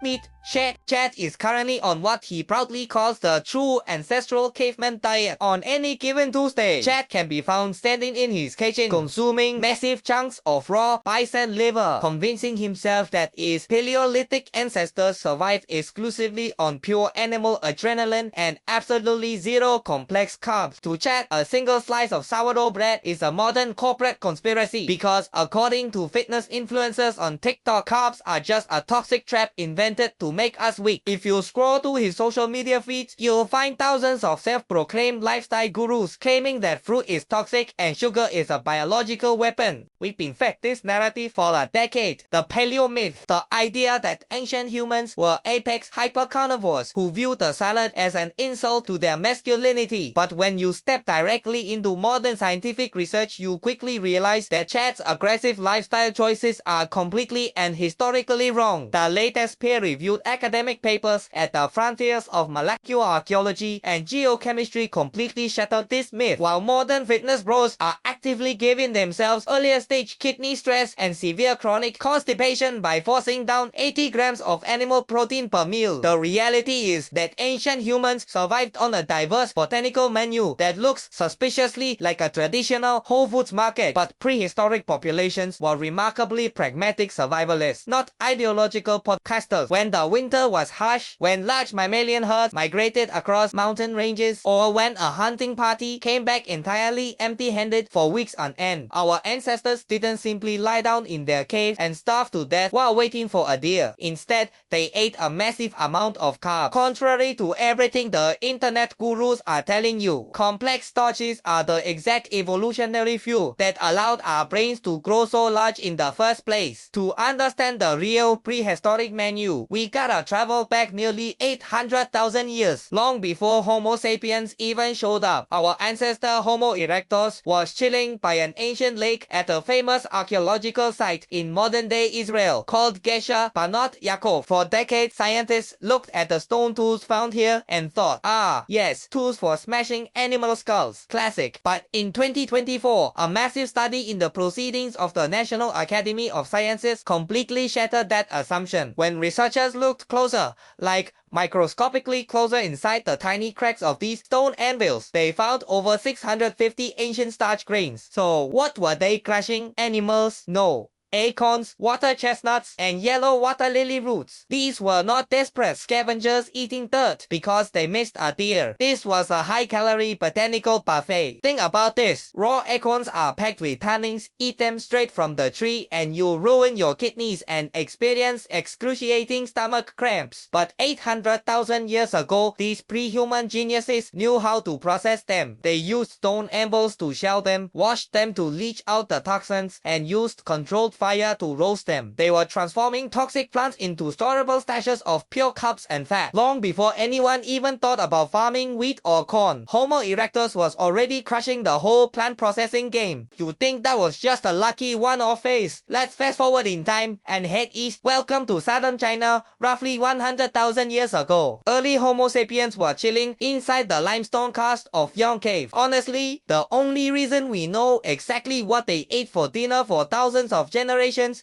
meat. Chad is currently on what he proudly calls the true ancestral caveman diet. On any given Tuesday, Chad can be found standing in his kitchen consuming massive chunks of raw bison liver, convincing himself that his Paleolithic ancestors survived exclusively on pure animal adrenaline and absolutely zero complex carbs. To Chad, a single slice of sourdough bread is a modern corporate conspiracy because, according to fitness influencers on TikTok, carbs are just a toxic trap invented to make us weak. If you scroll through his social media feeds, you'll find thousands of self-proclaimed lifestyle gurus claiming that fruit is toxic and sugar is a biological weapon. We've been fed this narrative for a decade. The Paleo myth, the idea that ancient humans were apex hypercarnivores who viewed the salad as an insult to their masculinity. But when you step directly into modern scientific research, you quickly realize that Chad's aggressive lifestyle choices are completely and historically wrong. The latest peer-reviewed academic papers at the frontiers of molecular archaeology and geochemistry completely shattered this myth. While modern fitness bros are actively giving themselves earlier stage kidney stress and severe chronic constipation by forcing down 80 grams of animal protein per meal, the reality is that ancient humans survived on a diverse botanical menu that looks suspiciously like a traditional Whole Foods market. But prehistoric populations were remarkably pragmatic survivalists, not ideological podcasters. When the winter was harsh, when large mammalian herds migrated across mountain ranges, or when a hunting party came back entirely empty-handed for weeks on end, our ancestors didn't simply lie down in their caves and starve to death while waiting for a deer. Instead, they ate a massive amount of carbs. Contrary to everything the internet gurus are telling you, complex starches are the exact evolutionary fuel that allowed our brains to grow so large in the first place. To understand the real prehistoric menu, we gotta travel back nearly 800,000 years, long before Homo sapiens even showed up. Our ancestor Homo erectus was chilling by an ancient lake at a famous archaeological site in modern-day Israel called Gesher Banot Yaakov. For decades, scientists looked at the stone tools found here and thought, ah, yes, tools for smashing animal skulls. Classic. But in 2024, a massive study in the Proceedings of the National Academy of Sciences completely shattered that assumption. When researchers looked closer, like microscopically closer inside the tiny cracks of these stone anvils, they found over 650 ancient starch grains. So what were they crushing? Animals? No. Acorns, water chestnuts, and yellow water lily roots. These were not desperate scavengers eating dirt because they missed a deer. This was a high-calorie botanical buffet. Think about this. Raw acorns are packed with tannins. Eat them straight from the tree and you'll ruin your kidneys and experience excruciating stomach cramps. But 800,000 years ago, these pre-human geniuses knew how to process them. They used stone anvils to shell them, washed them to leach out the toxins, and used controlled fire to roast them. They were transforming toxic plants into storable stashes of pure carbs and fat. Long before anyone even thought about farming wheat or corn, Homo erectus was already crushing the whole plant processing game. You think that was just a lucky one-off phase? Let's fast forward in time and head east. Welcome to southern China, roughly 100,000 years ago. Early Homo sapiens were chilling inside the limestone cast of Yong Cave. Honestly, the only reason we know exactly what they ate for dinner for thousands of generations,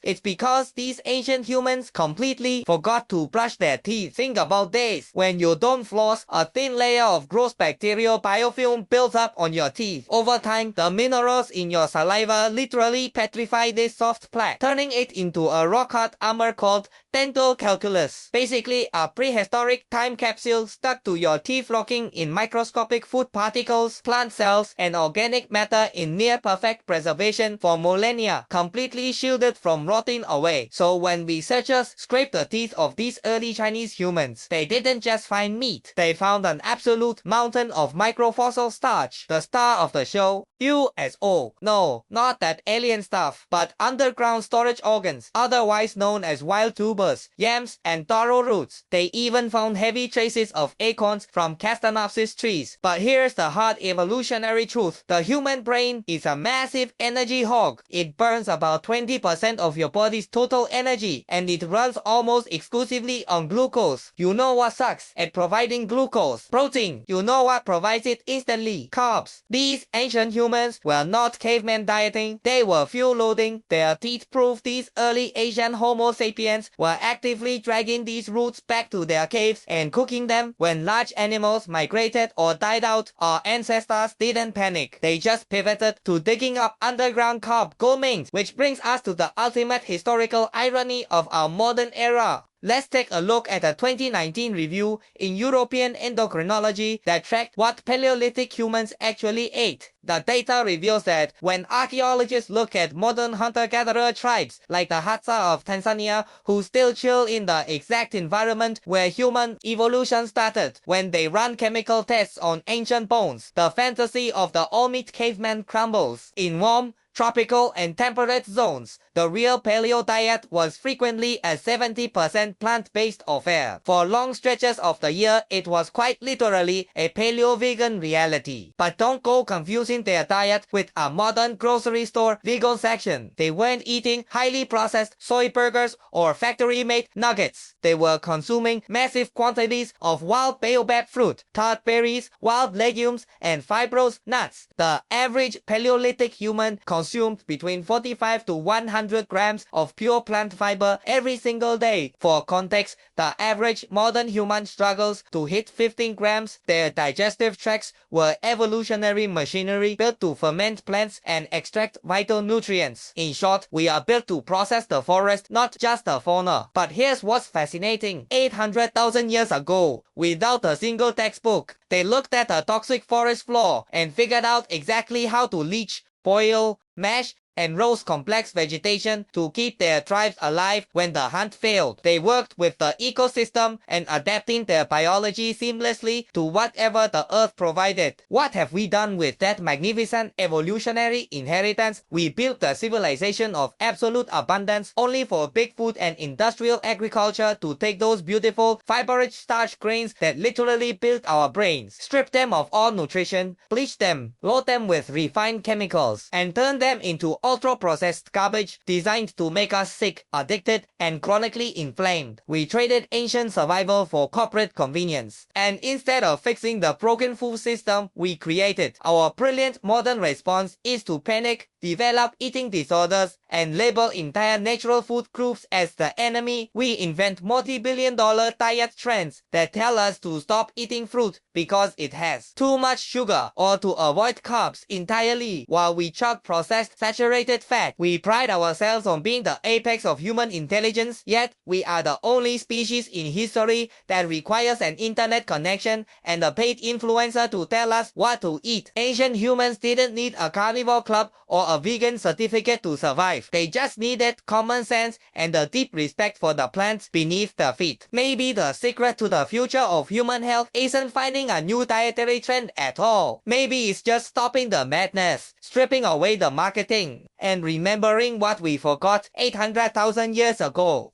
it's because these ancient humans completely forgot to brush their teeth. Think about this. When you don't floss, a thin layer of gross bacterial biofilm builds up on your teeth. Over time, the minerals in your saliva literally petrify this soft plaque, turning it into a rock-hard armor called dental calculus. Basically, a prehistoric time capsule stuck to your teeth, locking in microscopic food particles, plant cells, and organic matter in near-perfect preservation for millennia, completely shielded from rotting away. So when researchers scraped the teeth of these early Chinese humans, they didn't just find meat. They found an absolute mountain of microfossil starch. The star of the show? USO. No, not that alien stuff, but underground storage organs, otherwise known as wild tubers, yams, and taro roots. They even found heavy traces of acorns from Castanopsis trees. But here's the hard evolutionary truth. The human brain is a massive energy hog. It burns about 20% of your body's total energy, and it runs almost exclusively on glucose. You know what sucks at providing glucose? Protein. You know what provides it instantly? Carbs. These ancient humans were not caveman dieting, they were fuel loading. Their teeth prove these early Asian Homo sapiens were were actively dragging these roots back to their caves and cooking them. When large animals migrated or died out, our ancestors didn't panic. They just pivoted to digging up underground carb gold mines, which brings us to the ultimate historical irony of our modern era. Let's take a look at a 2019 review in European Endocrinology that tracked what Paleolithic humans actually ate. The data reveals that when archaeologists look at modern hunter-gatherer tribes like the Hadza of Tanzania, who still chill in the exact environment where human evolution started, when they run chemical tests on ancient bones, the fantasy of the all-meat caveman crumbles. In warm, tropical and temperate zones, the real paleo diet was frequently a 70% plant-based affair. For long stretches of the year, it was quite literally a paleo-vegan reality. But don't go confusing their diet with a modern grocery store vegan section. They weren't eating highly processed soy burgers or factory-made nuggets. They were consuming massive quantities of wild baobab fruit, tart berries, wild legumes, and fibrous nuts. The average Paleolithic human consumed between 45 to 100 grams of pure plant fiber every single day. For context, the average modern human struggles to hit 15 grams. Their digestive tracts were evolutionary machinery built to ferment plants and extract vital nutrients. In short, we are built to process the forest, not just the fauna. But here's what's fascinating. 800,000 years ago, without a single textbook, they looked at a toxic forest floor and figured out exactly how to leach, boil, mash, and roast complex vegetation to keep their tribes alive when the hunt failed. They worked with the ecosystem and adapting their biology seamlessly to whatever the earth provided. What have we done with that magnificent evolutionary inheritance? We built the civilization of absolute abundance only for big food and industrial agriculture to take those beautiful fiber-rich starch grains that literally built our brains, strip them of all nutrition, bleach them, load them with refined chemicals, and turn them into ultra-processed garbage designed to make us sick, addicted, and chronically inflamed. We traded ancient survival for corporate convenience. And instead of fixing the broken food system we created, our brilliant modern response is to panic, develop eating disorders, and label entire natural food groups as the enemy. We invent multi-billion-dollar diet trends that tell us to stop eating fruit because it has too much sugar or to avoid carbs entirely, while we chug processed saturated fat. We pride ourselves on being the apex of human intelligence, yet we are the only species in history that requires an internet connection and a paid influencer to tell us what to eat. Ancient humans didn't need a carnivore club or a vegan certificate to survive. They just needed common sense and a deep respect for the plants beneath their feet. Maybe the secret to the future of human health isn't finding a new dietary trend at all. Maybe it's just stopping the madness, stripping away the marketing, and remembering what we forgot 800,000 years ago.